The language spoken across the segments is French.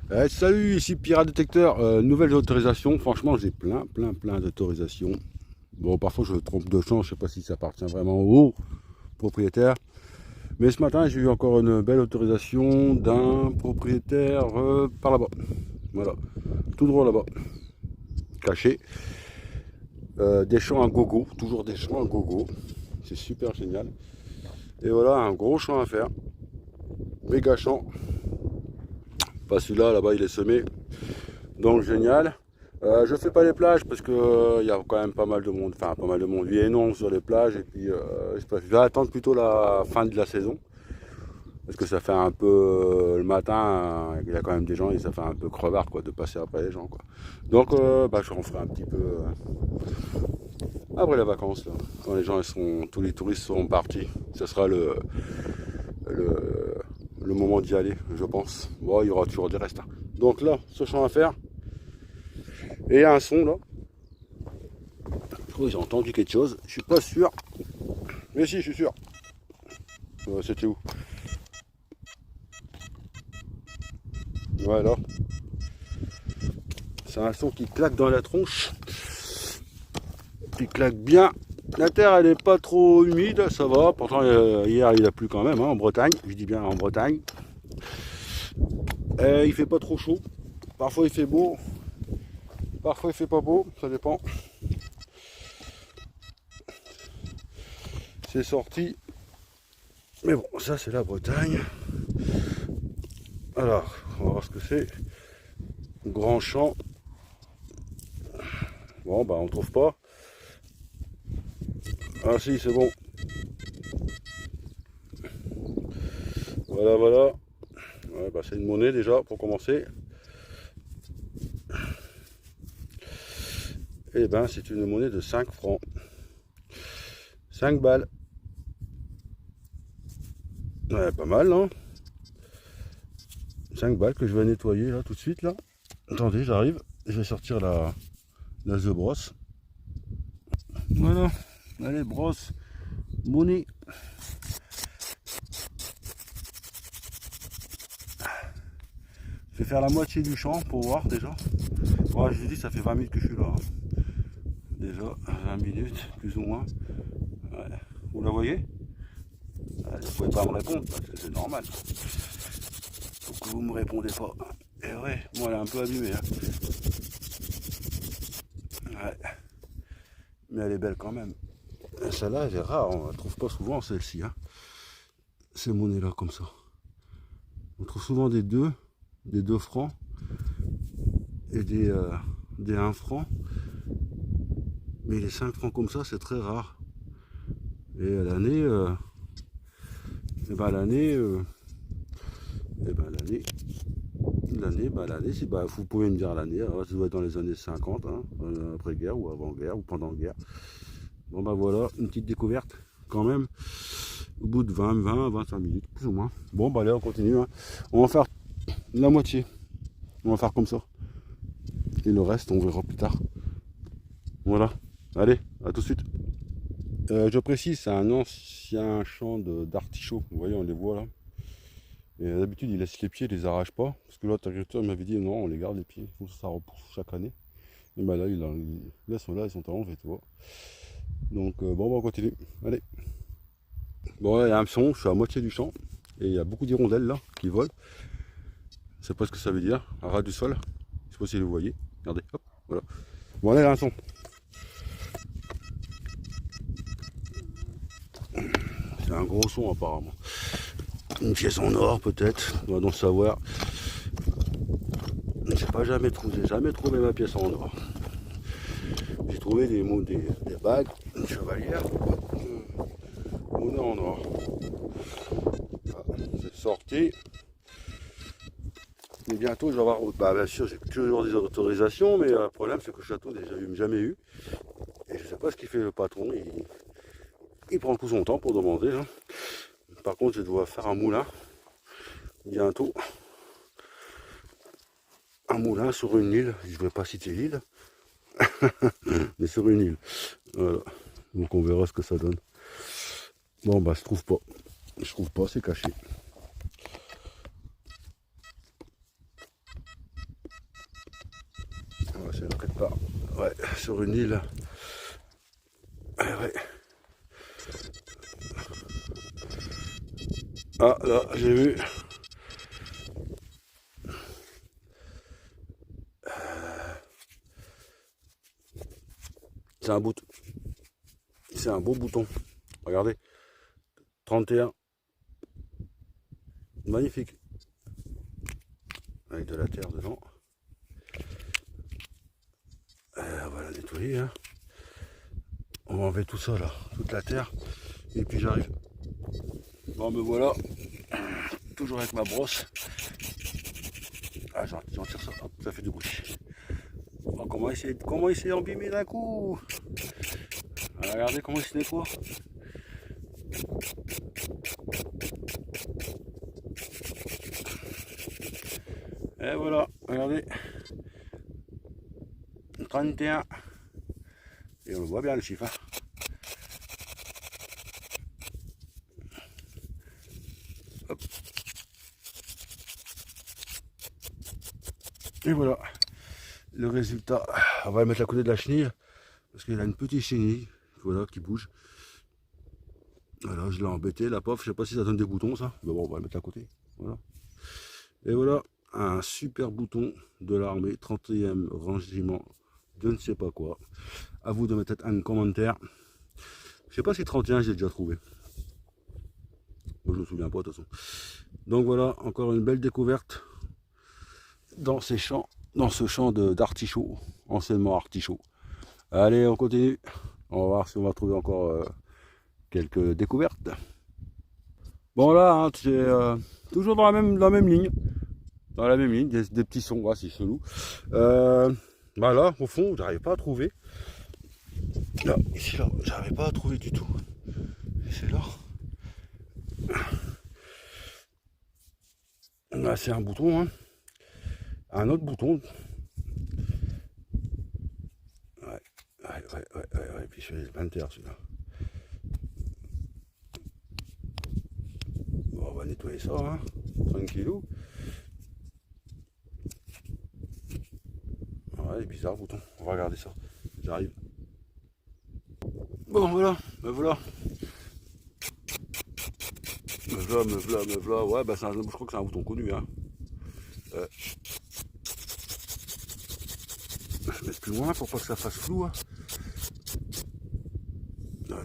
Salut, ici Pirate Détecteur, nouvelle autorisation. Franchement, j'ai plein d'autorisations. Bon, parfois je me trompe de champ, je sais pas si ça appartient vraiment au propriétaire. Mais ce matin, j'ai eu encore une belle autorisation d'un propriétaire par là-bas. Voilà, tout droit là-bas, caché. Des champs à gogo, toujours des champs à gogo. C'est super génial. Et voilà, un gros champ à faire. Méga champ. Pas celui-là, là-bas il est semé. Donc génial. Je fais pas les plages parce que il y a quand même pas mal de monde, enfin pas mal de monde, oui et non sur les plages. Et puis je vais attendre plutôt la fin de la saison parce que ça fait un peu le matin, il y a quand même des gens et ça fait un peu crevard quoi de passer après les gens quoi. Donc je en ferai un petit peu après les vacances là, quand les gens ils seront, tous les touristes seront partis. Ce sera le, le moment d'y aller, je pense. Bon, il y aura toujours des restes, hein. Donc là, ce champ à faire. Et il y a un son là. Je crois que j'ai entendu quelque chose. Je suis pas sûr. Mais si, je suis sûr. C'était où? Voilà. C'est un son qui claque dans la tronche. Qui claque bien. La terre, elle est pas trop humide, ça va. Pourtant, hier, il a plu quand même, hein, en Bretagne. Je dis bien en Bretagne. Il fait pas trop chaud. Parfois, il fait beau. Parfois, il fait pas beau. Ça dépend. C'est sorti. Mais bon, ça, c'est la Bretagne. Alors, on va voir ce que c'est. Grand champ. Bon, on trouve pas. Ah si, c'est bon. Voilà. Ouais, c'est une monnaie déjà pour commencer. Et c'est une monnaie de 5 francs. 5 balles. Ouais, pas mal, non? 5 balles que je vais nettoyer là tout de suite là. Attendez, j'arrive. Je vais sortir la The Brosse. Voilà. Allez, brosse. Monnaie. Je vais faire la moitié du champ pour voir déjà. Ouais, je vous dis, ça fait 20 minutes que je suis là, hein. Déjà, 20 minutes, plus ou moins. Ouais. Vous la voyez? Vous ne pouvez pas me répondre, parce que c'est normal. Faut que vous me répondez pas. Et ouais, moi elle est un peu abîmée, hein. Ouais. Mais elle est belle quand même. Celle-là, elle est rare, on la trouve pas souvent celle-ci, hein. Ces monnaies-là comme ça. On trouve souvent des 2 francs et des 1 franc. Mais les 5 francs comme ça, c'est très rare. Et l'année, l'année, vous pouvez me dire l'année, alors ça doit être dans les années 50, hein, après-guerre ou avant-guerre ou pendant-guerre. Bon voilà, une petite découverte quand même, au bout de 25 minutes, plus ou moins. Bon allez, on continue, hein. On va faire la moitié, on va faire comme ça. Et le reste, on verra plus tard. Voilà, allez, à tout de suite. Je précise, c'est un ancien champ d'artichauts, vous voyez, on les voit là. Et d'habitude, ils laissent les pieds, ils les arrachent pas. Parce que l'autre agriculteur m'avait dit non, on les garde les pieds, il faut que ça repousse chaque année. Et là, ils sont là, ils sont enlevés, tu vois. Donc on va continuer. Allez. Bon, là, il y a un son, je suis à moitié du champ. Et il y a beaucoup d'hirondelles là qui volent. Je sais pas ce que ça veut dire, à ras du sol. Je sais pas si vous voyez. Regardez, hop, voilà. Bon, là, il y a un son. C'est un gros son apparemment. Une pièce en or peut-être, on va donc savoir. J'ai jamais trouvé ma pièce en or. J'ai trouvé des bagues, une chevalière, monnaie en or. Voilà, c'est sorti. Mais bientôt je vais avoir. Bien sûr, j'ai toujours des autorisations, mais le problème c'est que le château déjà jamais eu. Et je sais pas ce qu'il fait le patron. Il prend tout son temps pour demander, hein. Par contre, je dois faire un moulin bientôt. Un moulin sur une île. Je ne vais pas citer l'île, mais sur une île. Voilà. Donc on verra ce que ça donne. Bon je trouve pas. Je trouve pas, c'est caché. sur une île. Ah, ouais. Ah là, j'ai vu. C'est un bouton. C'est un beau bouton. Regardez. 31. Magnifique. Avec de la terre dedans. On va la nettoyer. Hein. On va enlever tout ça là, toute la terre. Et puis j'arrive. Bon me voilà. Toujours avec ma brosse. Ah j'en tire ça. Hop, ça fait du bruit. Oh, comment il s'est embimé d'un coup. Ah, regardez comment il se nettoie. Et voilà, regardez. 31. Et on le voit bien le chiffre. Hein. Hop. Et voilà. Le résultat. On va le mettre à côté de la chenille. Parce qu'il a une petite chenille. Voilà, qui bouge. Voilà, je l'ai embêté, la pauvre. Je sais pas si ça donne des boutons ça. Mais bon, on va le mettre à côté. Voilà. Et voilà. Un super bouton de l'armée, 31e régiment, de ne sais pas quoi. À vous de mettre un commentaire. Je sais pas si 31 j'ai déjà trouvé. Moi je me souviens pas de toute façon. Donc voilà, encore une belle découverte dans ces champs, dans ce champ d'artichaut, anciennement artichaut. Allez, on continue. On va voir si on va trouver encore quelques découvertes. Bon là, hein, c'est toujours dans la même ligne. Dans la même ligne, des petits sons, ouais, c'est chelou. Bah là, au fond, j'arrive pas à trouver. Là, ici, là, j'arrive pas à trouver du tout. C'est là. Là, c'est un bouton, hein. Un autre bouton. Ouais. Puis je fais les terre celui-là. Bon, on va nettoyer ça, hein. Tranquillou. Ouais, bizarre le bouton. On va regarder ça. J'arrive. Bon, voilà. Me voilà. Me voilà. Ouais, bah, je crois que c'est un bouton connu, hein. Je vais mettre plus loin pour pas que ça fasse flou, hein.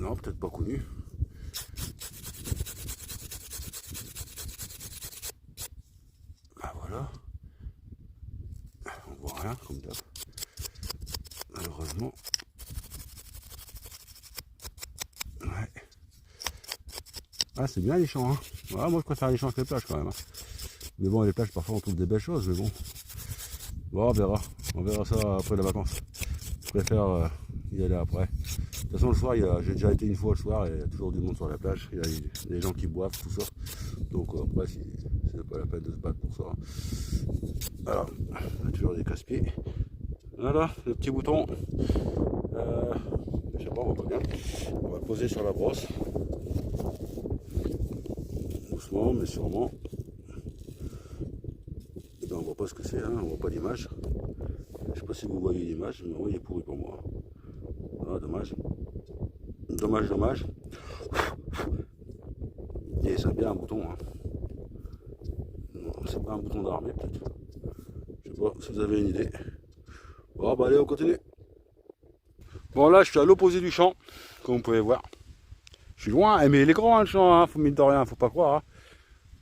Non, peut-être pas connu. Ah, voilà. On voit rien, comme d'hab. Malheureusement. Ouais. Ah, c'est bien les champs, hein. Ouais, moi je préfère les champs que les plages quand même. Hein. Mais bon, les plages parfois on trouve des belles choses, mais bon. Bon, on verra. On verra ça après les vacances. Je préfère y aller après. De toute façon, le soir, j'ai déjà été une fois le soir et il y a toujours du monde sur la plage. Il y a des gens qui boivent, tout ça. Donc après, c'est pas la peine de se battre pour ça. Voilà, on a toujours des casse-pieds. Voilà, le petit bouton. Je sais pas, on voit pas bien. On va le poser sur la brosse. Doucement, mais sûrement. Et ben, on voit pas ce que c'est, hein, on voit pas l'image. Je sais pas si vous voyez l'image, mais oui, il est pourri pour moi. Voilà, dommage. Dommage. Et c'est bien un bouton. Hein. C'est pas un bouton d'armée, peut-être. Je sais pas si vous avez une idée. Bon, bah allez, on continue. Bon, là, je suis à l'opposé du champ, comme vous pouvez voir. Je suis loin, mais il est grand, hein, le champ, hein, faut mine de rien, faut pas croire. Hein.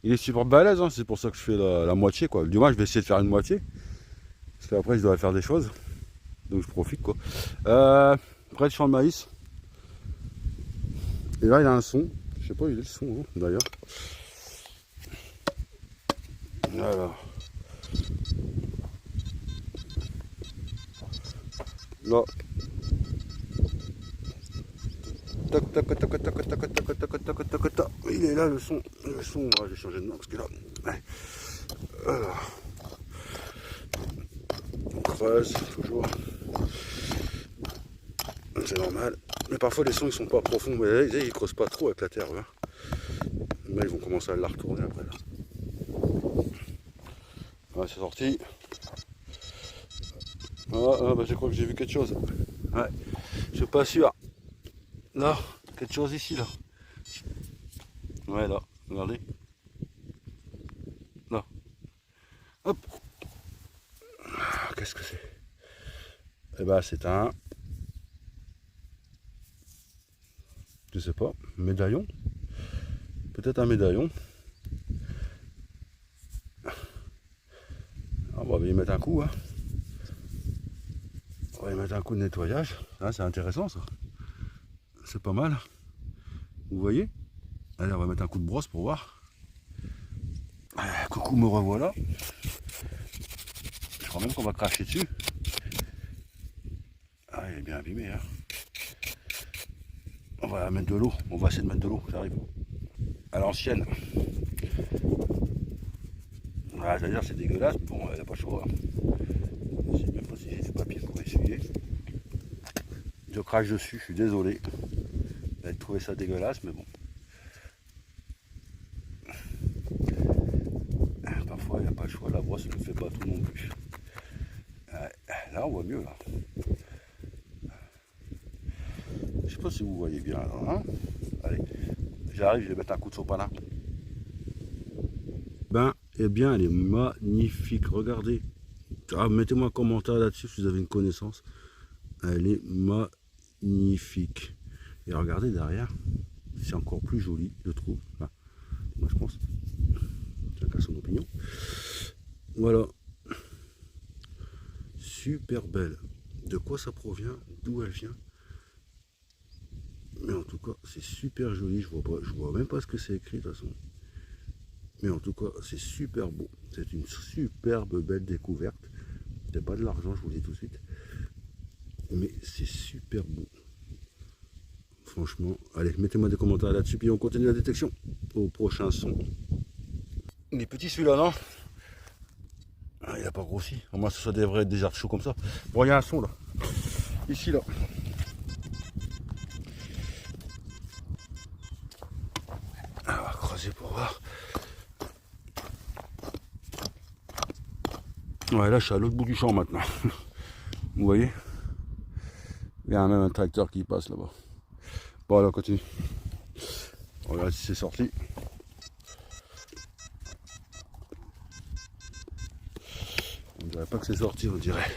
Il est super balèze, hein, c'est pour ça que je fais la moitié, quoi. Du moins, je vais essayer de faire une moitié. Parce qu'après, je dois faire des choses. Donc, je profite, quoi. Près du champ de maïs. Et là, il a un son. Je sais pas, il est le son, hein, d'ailleurs. Voilà. Là. Tac. Il est là le son. Ouais, j'ai changé de nom parce que là. Ouais. Alors. On creuse toujours. C'est normal. Mais parfois les sons ils sont pas profonds. Mais là, ils creusent pas trop avec la terre. Là. Mais ils vont commencer à la retourner après là. Ouais, c'est sorti. Ah, bah, je crois que j'ai vu quelque chose. Ouais, je suis pas sûr. Là, quelque chose ici, là. Ouais, là, regardez. Là. Hop. Qu'est-ce que c'est? Eh ben, c'est un... Je sais pas, médaillon. Peut-être un médaillon. Ah, on va y mettre un coup, hein. On va y mettre un coup de nettoyage. Ah, c'est intéressant, ça. C'est pas mal. Vous voyez? Allez, on va mettre un coup de brosse pour voir. Coucou, me revoilà. Je crois même qu'on va cracher dessus. Ah, il est bien abîmé, hein. On va mettre de l'eau. On va essayer de mettre de l'eau, j'arrive. À l'ancienne. Ah, c'est-à-dire c'est dégueulasse, mais bon, il n'y a pas le choix. Je sais même pas si j'ai du papier pour essuyer. Je crache dessus, je suis désolé. Vous allez trouver ça dégueulasse, mais bon. Parfois, il n'y a pas le choix, la brosse ne fait pas tout non plus. Là, on voit mieux, là. Je sais pas si vous voyez bien, là. Hein, allez, j'arrive, je vais mettre un coup de sopalin. Ben, eh bien, elle est magnifique, regardez. Ah, mettez-moi un commentaire là-dessus si vous avez une connaissance. Elle est magnifique. Et regardez derrière, c'est encore plus joli, je trouve. Enfin, moi, je pense. Chacun son opinion. Voilà. Super belle. De quoi ça provient? D'où elle vient? Mais en tout cas, c'est super joli. Je vois même pas ce que c'est écrit de toute façon. Mais en tout cas, c'est super beau. C'est une superbe belle découverte. C'est pas de l'argent, je vous le dis tout de suite. Mais c'est super beau. Franchement, allez, mettez-moi des commentaires là-dessus, puis on continue la détection au prochain son. Il est petit celui-là, non? Ah, il n'a pas grossi. Au moins, ça devrait être des artichauts comme ça. Bon, il y a un son là. Ici, là. On va creuser pour voir. Ouais, là, je suis à l'autre bout du champ maintenant. Vous voyez? Il y a même un tracteur qui passe là-bas. Bon, alors, on continue. On regarde si c'est sorti. On dirait pas que c'est sorti, on dirait.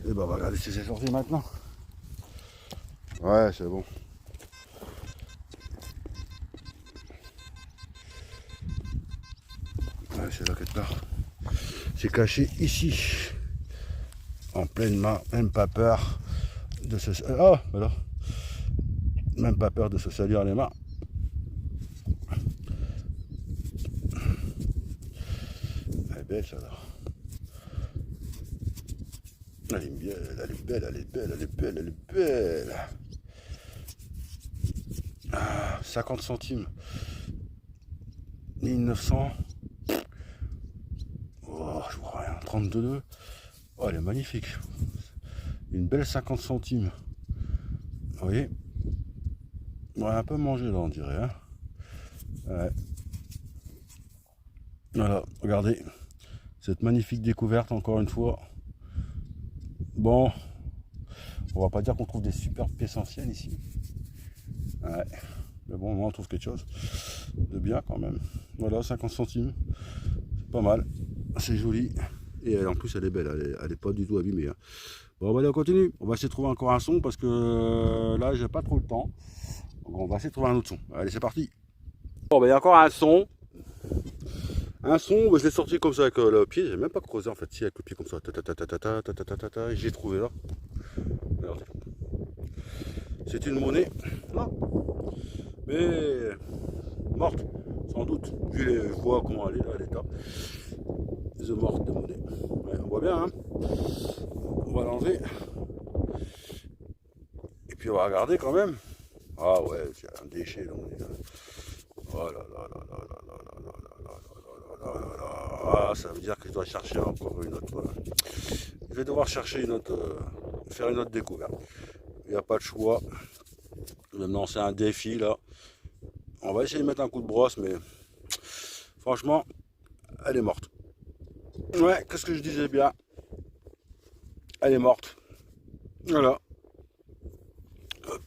Et ben, on va regarder si c'est sorti maintenant. Ouais, c'est bon. Ouais, c'est là quelque part. C'est caché ici. En pleine main, même pas peur de se... Oh, voilà. Même pas peur de se salir les mains. Elle est belle, ça, là. Elle est belle, elle est belle, elle est belle, elle est belle, elle est belle. Ah, 50 centimes. 1900. Oh, je vois rien. 32. Oh, elle est magnifique. Une belle 50 centimes. Vous voyez? On va un peu manger là, on dirait. Hein, ouais. Voilà, regardez. Cette magnifique découverte, encore une fois. Bon, on va pas dire qu'on trouve des super pièces anciennes ici. Ouais. Mais bon, moi, on trouve quelque chose de bien quand même. Voilà, 50 centimes. C'est pas mal. C'est joli. Et en plus, elle est belle. Elle est pas du tout abîmée. Hein. Bon, allez, on continue. On va essayer de trouver encore un son parce que là, j'ai pas trop le temps. Donc, on va essayer de trouver un autre son. Allez, c'est parti. Bon, ben, il y a encore un son. Un son, ben, je l'ai sorti comme ça avec le pied. J'ai même pas creusé en fait. Si, avec le pied comme ça. Et j'ai trouvé là. Regardez. C'est une monnaie. Non. Mais morte, sans doute. Vu les voies, comment elle est là, l'état. Des mortes de monnaie. Ouais, on voit bien, hein. On va l'enlever. Et puis on va regarder quand même. Ah ouais, c'est un déchet là, on est là. Oh là là là là là là là là là là là là là. Ah, ça veut dire que je dois chercher encore une autre. Je vais devoir chercher une autre, faire une autre découverte. Il n'y a pas de choix. Je vais me lancer un défi là. On va essayer de mettre un coup de brosse, mais franchement, elle est morte. Ouais, qu'est-ce que je disais bien? Elle est morte. Voilà.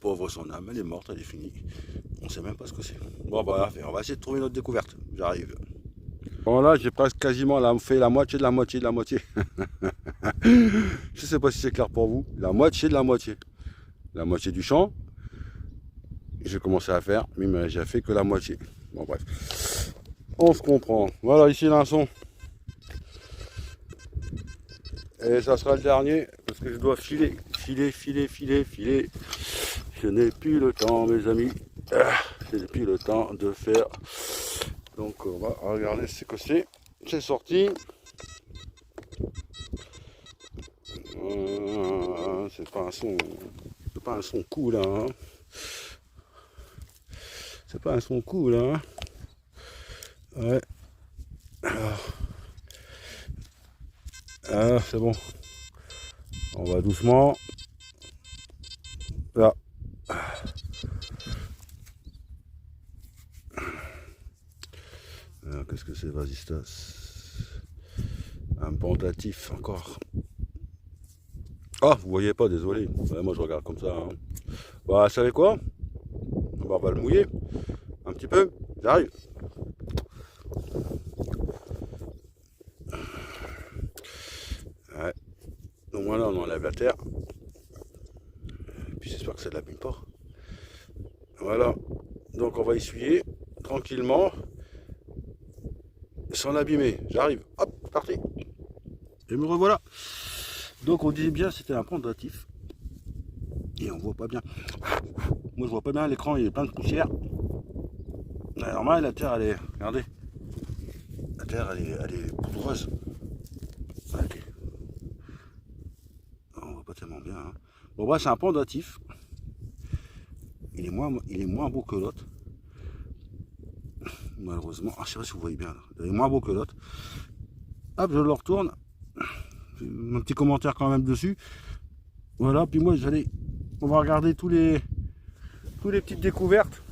Pauvre son âme, elle est morte, elle est finie. On sait même pas ce que c'est. Bon, bah, on va essayer de trouver notre découverte. J'arrive. Bon, là, j'ai presque quasiment fait la moitié de la moitié de la moitié. Je sais pas si c'est clair pour vous. La moitié de la moitié. La moitié du champ. J'ai commencé à faire, mais j'ai fait que la moitié. Bon, bref. On se comprend. Voilà, ici l'unçon. Et ça sera le dernier, parce que je dois filer. Filer. Je n'ai plus le temps, mes amis. Je n'ai plus le temps de faire. Donc, on va regarder ce que c'est. C'est sorti. C'est pas un son cool, hein. C'est pas un son cool, hein. Ouais. Alors, c'est bon. On va doucement. Là. Qu'est-ce que c'est, Vasistas? Un pendatif encore. Ah, vous voyez pas, désolé. Ouais, moi je regarde comme ça. Hein. Bah, vous savez quoi? On va le mouiller. Un petit peu. J'arrive. Ouais. Donc voilà, on enlève la terre. Et puis j'espère que ça ne l'abîme pas. Voilà. Donc on va essuyer tranquillement. Sans l'abîmer. J'arrive. Hop, parti. Et me revoilà. Donc on disait bien c'était un pendatif. Et on voit pas bien. Moi je vois pas bien l'écran, il est plein de poussière. Normal, la terre elle est. Regardez. La terre elle est poudreuse. Ok. On voit pas tellement bien. Hein. Bon bah c'est un pendatif. Il est moins beau que l'autre. Malheureusement. Ah, je sais pas si vous voyez bien là. Il est moins beau que l'autre. Hop, je le retourne. Un petit commentaire quand même dessus. Voilà, puis moi on va regarder tous les petites découvertes.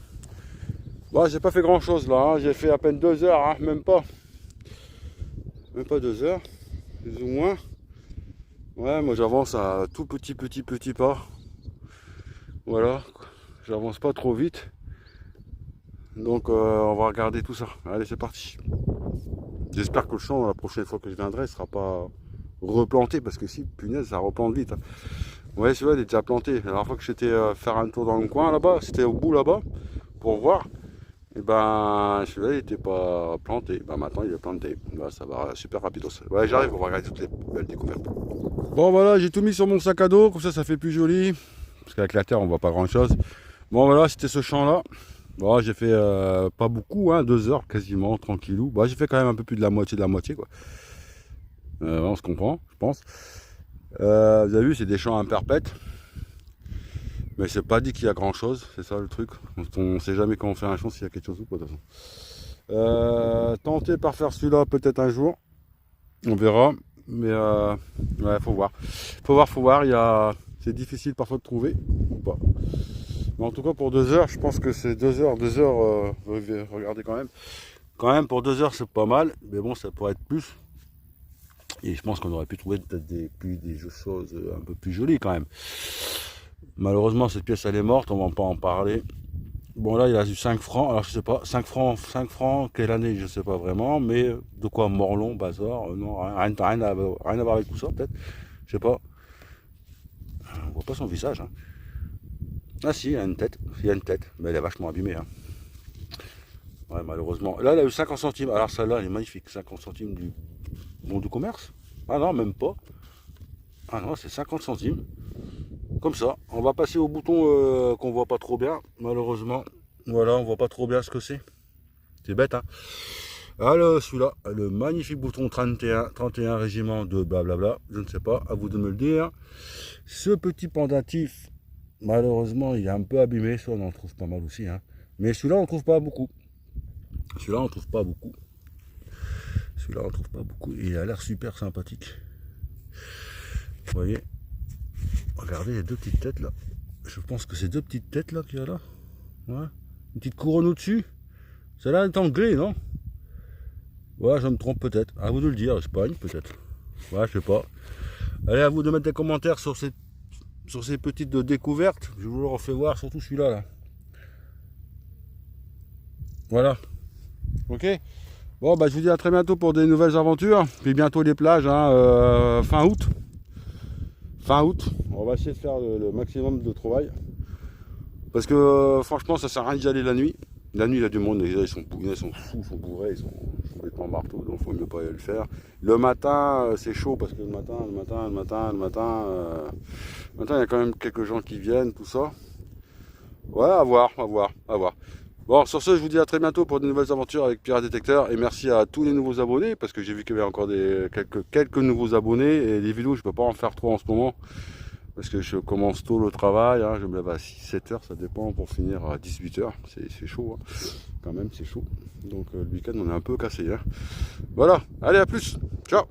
Bon, j'ai pas fait grand chose là, hein. J'ai fait à peine 2 heures, hein. Même pas 2 heures, plus ou moins. Ouais, moi j'avance à tout petit pas. Voilà, j'avance pas trop vite. Donc on va regarder tout ça. Allez, c'est parti. J'espère que le champ, la prochaine fois que je viendrai, sera pas replanté, parce que si, punaise, ça replante vite. Hein. Ouais, celui-là, il est déjà planté. La dernière fois que j'étais faire un tour dans le coin là-bas, c'était au bout là-bas, pour voir. Et ben, celui-là, il n'était pas planté. Ben, maintenant, il est planté. Là, ça va super rapidos. Ouais, j'arrive, on va regarder toutes les belles découvertes. Bon, voilà, j'ai tout mis sur mon sac à dos, comme ça fait plus joli. Parce qu'avec la terre, on voit pas grand-chose. Bon, voilà, c'était ce champ-là. Bon, j'ai fait pas beaucoup, hein, 2 heures quasiment, tranquillou. Bon, j'ai fait quand même un peu plus de la moitié, quoi. On se comprend, je pense. Vous avez vu, c'est des champs imperpètes. Mais c'est pas dit qu'il y a grand chose, c'est ça le truc. On sait jamais quand on fait un champ s'il y a quelque chose ou pas de toute façon. Tenter par faire celui-là peut-être un jour. On verra. Mais ouais, faut voir. Faut voir. C'est difficile parfois de trouver ou pas. Mais en tout cas pour 2 heures, je pense que c'est 2 heures. Regardez quand même. Quand même pour 2 heures c'est pas mal. Mais bon, ça pourrait être plus. Et je pense qu'on aurait pu trouver peut-être des choses un peu plus jolies quand même. Malheureusement, cette pièce elle est morte, on va pas en parler. Bon, là il a eu 5 francs, alors je sais pas, 5 francs, quelle année, je sais pas vraiment, mais de quoi, Morlon, Bazar, non, rien à voir avec tout ça, peut-être, je sais pas. On voit pas son visage. Hein. Ah si, il y a une tête, mais elle est vachement abîmée. Hein. Ouais, malheureusement. Là, elle a eu 50 centimes, alors celle-là, elle est magnifique, 50 centimes du bon du commerce. Ah non, même pas. Ah non, c'est 50 centimes. Comme ça, on va passer au bouton qu'on voit pas trop bien, malheureusement. Voilà, on voit pas trop bien ce que c'est. C'est bête, hein. Alors, celui-là, le magnifique bouton 31 régiment de blablabla, je ne sais pas, à vous de me le dire. Ce petit pendatif, malheureusement, il est un peu abîmé, ça on en trouve pas mal aussi, hein. Mais celui-là, on trouve pas beaucoup. Celui-là, on trouve pas beaucoup. Il a l'air super sympathique. Vous voyez? Regardez les 2 petites têtes là. Je pense que c'est 2 petites têtes là qu'il y a là. Ouais. Une petite couronne au-dessus. Celle-là est en grès, non? Ouais, je me trompe peut-être. À vous de le dire, Espagne peut-être. Ouais, je sais pas. Allez, à vous de mettre des commentaires sur ces petites découvertes. Je vous le refais voir, surtout celui-là. Là. Voilà. Ok. Bon, bah, je vous dis à très bientôt pour des nouvelles aventures. Puis bientôt les plages, hein, fin août. Fin août. On va essayer de faire le maximum de trouvailles. Parce que franchement, ça sert à rien d'y aller la nuit. La nuit, il y a du monde, ils sont fous, ils sont bourrés, ils sont complètement marteaux, donc il faut mieux pas le faire. Le matin, c'est chaud parce que le matin, il y a quand même quelques gens qui viennent, tout ça. Ouais, à voir. Bon, sur ce, je vous dis à très bientôt pour de nouvelles aventures avec Pirate Détecteur. Et merci à tous les nouveaux abonnés, parce que j'ai vu qu'il y avait encore quelques nouveaux abonnés. Et les vidéos, je peux pas en faire trop en ce moment. Parce que je commence tôt le travail, hein, je me lève à 6-7 heures, ça dépend, pour finir à 18 heures. C'est chaud, hein. Quand même, c'est chaud. Donc le week-end, on est un peu cassé. Hein. Voilà, allez, à plus, ciao.